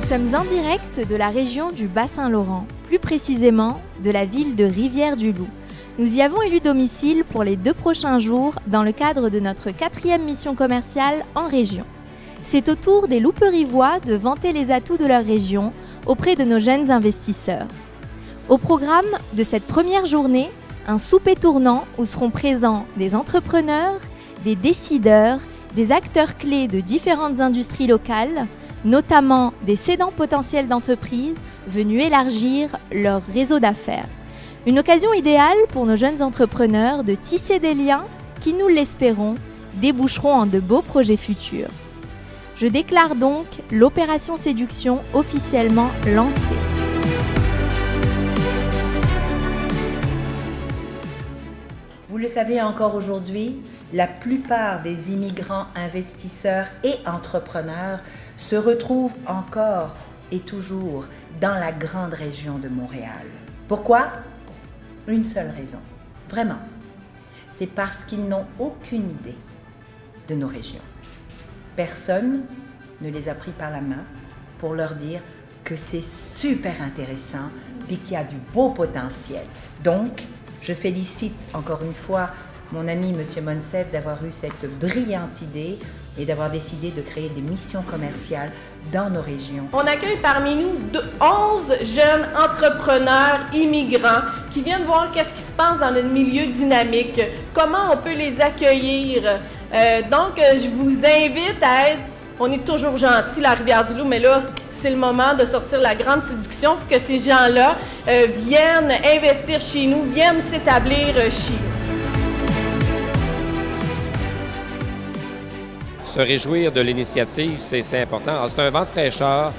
sommes en direct de la région du Bas-Saint-Laurent, plus précisément de la ville de Rivière-du-Loup. Nous y avons élu domicile pour les 2 prochains jours dans le cadre de notre 4e mission commerciale en région. C'est au tour des Louperivois de vanter les atouts de leur région auprès de nos jeunes investisseurs. Au programme de cette première journée, un souper tournant où seront présents des entrepreneurs, des décideurs, des acteurs clés de différentes industries locales, notamment des cédants potentiels d'entreprises venus élargir leur réseau d'affaires. Une occasion idéale pour nos jeunes entrepreneurs de tisser des liens qui, nous l'espérons, déboucheront en de beaux projets futurs. Je déclare donc l'opération séduction officiellement lancée. Vous le savez encore aujourd'hui, la plupart des immigrants investisseurs et entrepreneurs se retrouvent encore et toujours dans la grande région de Montréal. Pourquoi? Une seule raison, vraiment. C'est parce qu'ils n'ont aucune idée de nos régions. Personne ne les a pris par la main pour leur dire que c'est super intéressant et qu'il y a du beau potentiel. Donc, je félicite encore une fois mon ami M. Monsef d'avoir eu cette brillante idée et d'avoir décidé de créer des missions commerciales dans nos régions. On accueille parmi nous 11 jeunes entrepreneurs immigrants qui viennent voir qu'est-ce qui se passe dans notre milieu dynamique, comment on peut les accueillir. Donc, je vous invite à être... On est toujours gentils, la Rivière-du-Loup, mais là, c'est le moment de sortir la grande séduction pour que ces gens-là viennent investir chez nous, viennent s'établir chez nous. Se réjouir de l'initiative, c'est important. Alors, c'est un vent de fraîcheur,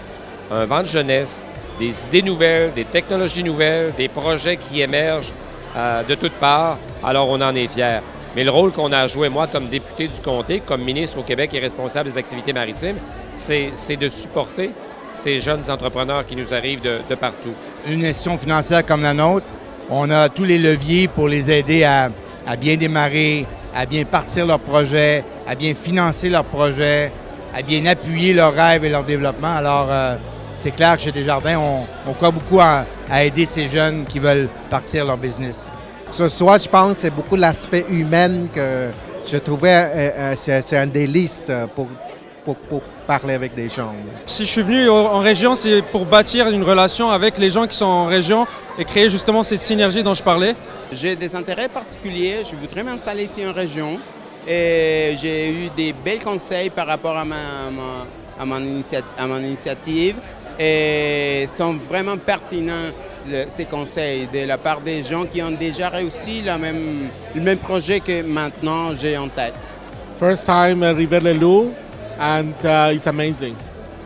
un vent de jeunesse, des idées nouvelles, des technologies nouvelles, des projets qui émergent de toutes parts. Alors, on en est fiers. Mais le rôle qu'on a joué, moi, comme député du comté, comme ministre au Québec et responsable des activités maritimes, c'est de supporter ces jeunes entrepreneurs qui nous arrivent de partout. Une institution financière comme la nôtre, on a tous les leviers pour les aider à bien démarrer, à bien partir leurs projets, à bien financer leurs projets, à bien appuyer leurs rêves et leur développement. Alors, c'est clair que chez Desjardins, on croit beaucoup à aider ces jeunes qui veulent partir leur business. Ce soir, je pense que c'est beaucoup l'aspect humain que je trouvais, c'est un délice pour parler avec des gens. Si je suis venu en région, c'est pour bâtir une relation avec les gens qui sont en région et créer justement cette synergie dont je parlais. J'ai des intérêts particuliers, je voudrais m'installer ici en région et j'ai eu des bons conseils par rapport à mon initiative et sont vraiment pertinents ces conseils de la part des gens qui ont déjà réussi le même projet que maintenant j'ai en tête. First time at Rivière-du-Loup and it's amazing.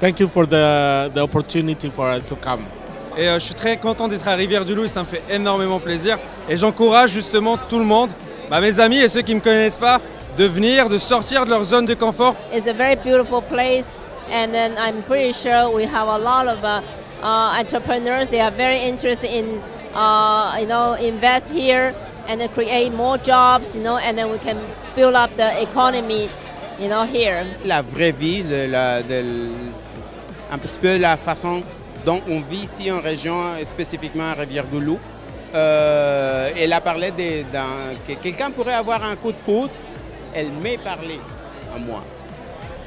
Thank you for the opportunity for us to come. Et je suis très content d'être à Rivière-du-Loup et ça me fait énormément plaisir. Et j'encourage justement tout le monde, mes amis et ceux qui ne me connaissent pas, de venir, de sortir de leur zone de confort. It's a very beautiful place and then I'm pretty sure we have a lot of entrepreneurs. They are very interested in invest here and then create more jobs, and then we can build up the economy, here. La vraie vie, un petit peu la façon dont on vit ici en région, spécifiquement à Rivière-du-Loup. Elle a parlé que quelqu'un pourrait avoir un coup de foudre. Elle m'est parlé à moi.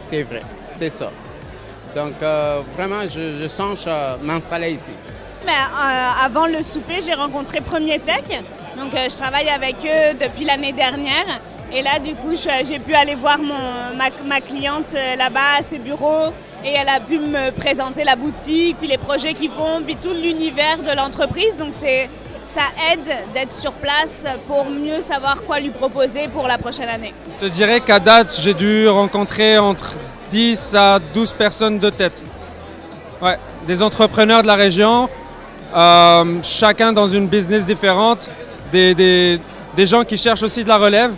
C'est vrai, c'est ça. Donc, vraiment, je sens m'installer ici. Avant le souper, j'ai rencontré Premier Tech. Donc, je travaille avec eux depuis l'année dernière. Et là, du coup, j'ai pu aller voir ma cliente là-bas à ses bureaux. Et elle a pu me présenter la boutique, puis les projets qu'ils font, puis tout l'univers de l'entreprise. Donc, ça aide d'être sur place pour mieux savoir quoi lui proposer pour la prochaine année. Je dirais qu'à date, j'ai dû rencontrer entre 10 à 12 personnes de tête. Ouais, des entrepreneurs de la région, chacun dans une business différente, des gens qui cherchent aussi de la relève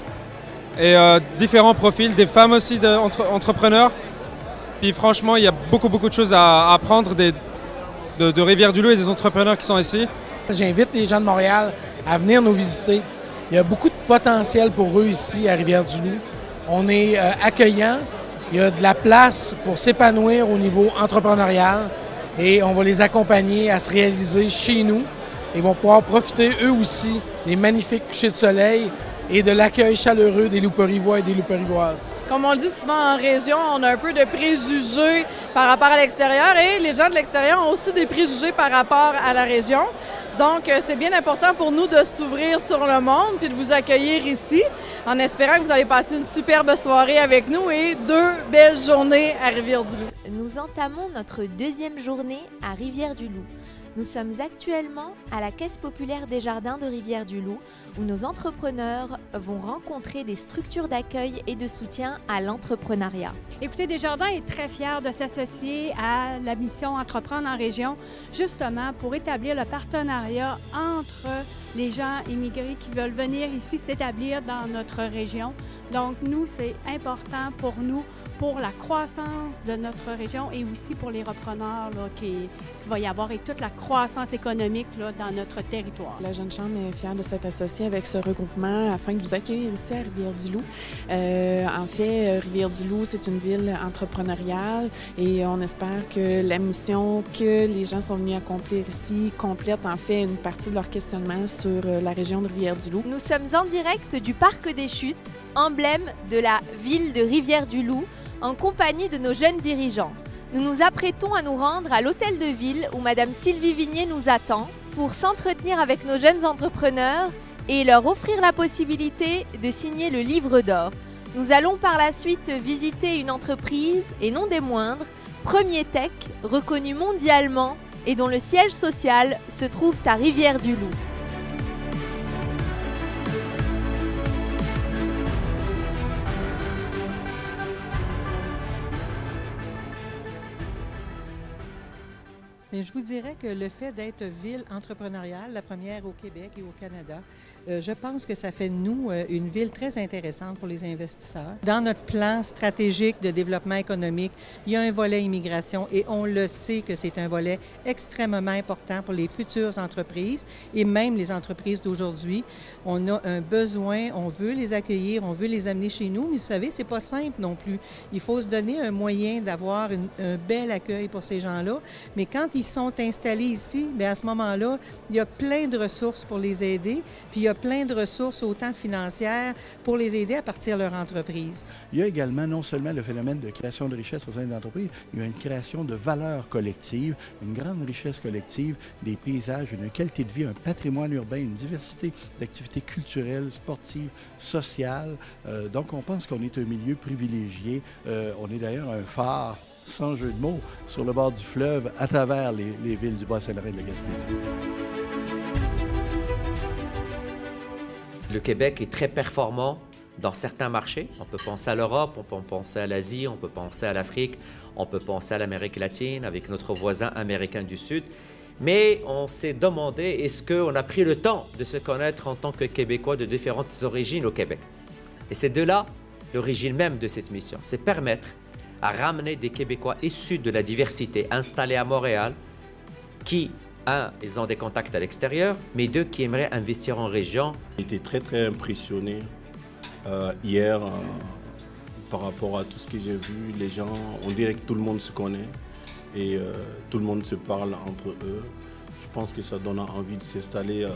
et différents profils, des femmes aussi entrepreneurs. Puis franchement, il y a beaucoup de choses à apprendre de Rivière-du-Loup et des entrepreneurs qui sont ici. J'invite les gens de Montréal à venir nous visiter. Il y a beaucoup de potentiel pour eux ici à Rivière-du-Loup. On est accueillant. Il y a de la place pour s'épanouir au niveau entrepreneurial. et on va les accompagner à se réaliser chez nous. Ils vont pouvoir profiter eux aussi des magnifiques couchers de soleil et de l'accueil chaleureux des Loups-Porivois et des Loups-Porivoises. Comme on le dit souvent en région, on a un peu de préjugés par rapport à l'extérieur et les gens de l'extérieur ont aussi des préjugés par rapport à la région. Donc, c'est bien important pour nous de s'ouvrir sur le monde puis de vous accueillir ici en espérant que vous allez passer une superbe soirée avec nous et 2 belles journées à Rivière-du-Loup. Nous entamons notre deuxième journée à Rivière-du-Loup. Nous sommes actuellement à la Caisse populaire des jardins de Rivière-du-Loup où nos entrepreneurs vont rencontrer des structures d'accueil et de soutien à l'entrepreneuriat. Écoutez, Desjardins est très fier de s'associer à la mission Entreprendre en région, justement pour établir le partenariat entre les gens immigrés qui veulent venir ici s'établir dans notre région. Donc nous, c'est important pour nous, pour la croissance de notre région et aussi pour les repreneurs qu'il va y avoir et toute la croissance économique là, dans notre territoire. La Jeune Chambre est fière de s'être associée avec ce regroupement afin de vous accueillir ici à Rivière-du-Loup. En fait, Rivière-du-Loup, c'est une ville entrepreneuriale et on espère que la mission que les gens sont venus accomplir ici complète en fait une partie de leur questionnement sur la région de Rivière-du-Loup. Nous sommes en direct du Parc des Chutes, emblème de la ville de Rivière-du-Loup, en compagnie de nos jeunes dirigeants. Nous nous apprêtons à nous rendre à l'hôtel de ville où Madame Sylvie Vignier nous attend pour s'entretenir avec nos jeunes entrepreneurs et leur offrir la possibilité de signer le livre d'or. Nous allons par la suite visiter une entreprise, et non des moindres, Premier Tech, reconnu mondialement et dont le siège social se trouve à Rivière-du-Loup. Mais je vous dirais que le fait d'être ville entrepreneuriale, la première au Québec et au Canada, je pense que ça fait de nous une ville très intéressante pour les investisseurs. Dans notre plan stratégique de développement économique, il y a un volet immigration et on le sait que c'est un volet extrêmement important pour les futures entreprises et même les entreprises d'aujourd'hui. On a un besoin, on veut les accueillir, on veut les amener chez nous, mais vous savez, c'est pas simple non plus. Il faut se donner un moyen d'avoir un bel accueil pour ces gens-là, mais quand ils sont installés ici, bien à ce moment-là, il y a plein de ressources pour les aider, puis il y a plein de ressources autant financières pour les aider à partir de leur entreprise. Il y a également non seulement le phénomène de création de richesse au sein des entreprises, il y a une création de valeurs collectives, une grande richesse collective, des paysages, une qualité de vie, un patrimoine urbain, une diversité d'activités culturelles, sportives, sociales. Donc on pense qu'on est un milieu privilégié. On est d'ailleurs un phare, sans jeu de mots, sur le bord du fleuve, à travers les villes du Bas-Saint-Laurent et de la Gaspésie. Le Québec est très performant dans certains marchés. On peut penser à l'Europe, on peut penser à l'Asie, on peut penser à l'Afrique, on peut penser à l'Amérique latine avec notre voisin américain du Sud. Mais on s'est demandé, est-ce qu'on a pris le temps de se connaître en tant que Québécois de différentes origines au Québec? Et c'est de là l'origine même de cette mission, c'est permettre à ramener des Québécois issus de la diversité installés à Montréal qui, un, ils ont des contacts à l'extérieur, mais deux, qui aimeraient investir en région. J'étais très impressionné hier par rapport à tout ce que j'ai vu. Les gens, on dirait que tout le monde se connaît et tout le monde se parle entre eux. Je pense que ça donne envie de s'installer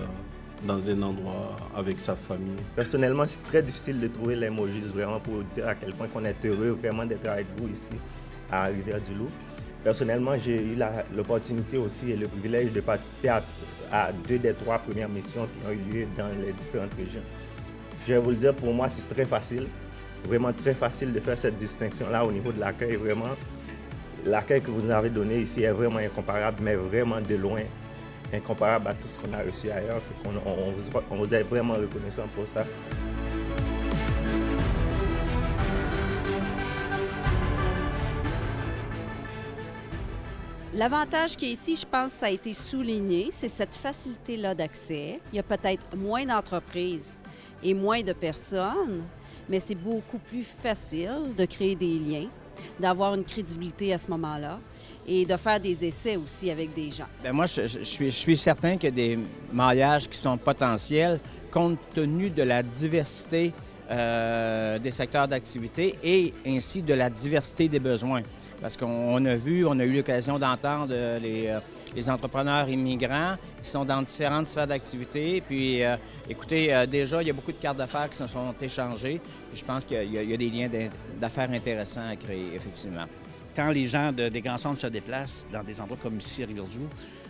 dans un endroit avec sa famille. Personnellement, c'est très difficile de trouver les emojis vraiment pour dire à quel point on est heureux vraiment d'être avec vous ici à Rivière-du-Loup. Personnellement, j'ai eu l'opportunité aussi et le privilège de participer à 2 des 3 premières missions qui ont eu lieu dans les différentes régions. Je vais vous le dire, pour moi, c'est très facile, vraiment très facile de faire cette distinction-là au niveau de l'accueil. Vraiment, l'accueil que vous nous avez donné ici est vraiment incomparable, mais vraiment de loin incomparable à tout ce qu'on a reçu ailleurs. On vous est vraiment reconnaissant pour ça. L'avantage qui est ici, je pense, ça a été souligné, c'est cette facilité-là d'accès. Il y a peut-être moins d'entreprises et moins de personnes, mais c'est beaucoup plus facile de créer des liens, d'avoir une crédibilité à ce moment-là et de faire des essais aussi avec des gens. Bien, moi, je suis certain qu'il y a des mariages qui sont potentiels compte tenu de la diversité des secteurs d'activité et ainsi de la diversité des besoins. Parce qu'on a eu l'occasion d'entendre les entrepreneurs immigrants qui sont dans différentes sphères d'activité. Puis, écoutez, déjà, il y a beaucoup de cartes d'affaires qui se sont échangées. Puis je pense qu'il y a des liens d'affaires intéressants à créer, effectivement. Quand les gens des grands centres se déplacent dans des endroits comme ici à Rivière-du-Loup,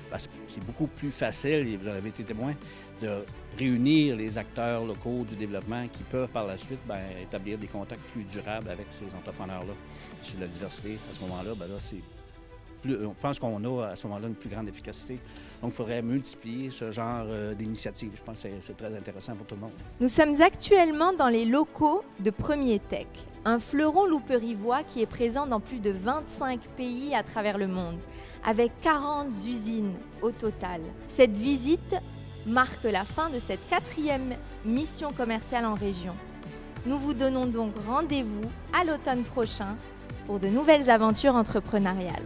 parce que c'est beaucoup plus facile, et vous en avez été témoin, de réunir les acteurs locaux du développement qui peuvent par la suite établir des contacts plus durables avec ces entrepreneurs-là. Sur la diversité, à ce moment-là, on pense qu'on a à ce moment-là une plus grande efficacité. Donc, il faudrait multiplier ce genre d'initiatives. Je pense que c'est très intéressant pour tout le monde. Nous sommes actuellement dans les locaux de Premier Tech, un fleuron louperivois qui est présent dans plus de 25 pays à travers le monde, avec 40 usines au total. Cette visite marque la fin de cette 4e mission commerciale en région. Nous vous donnons donc rendez-vous à l'automne prochain pour de nouvelles aventures entrepreneuriales.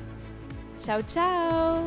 Ciao, ciao!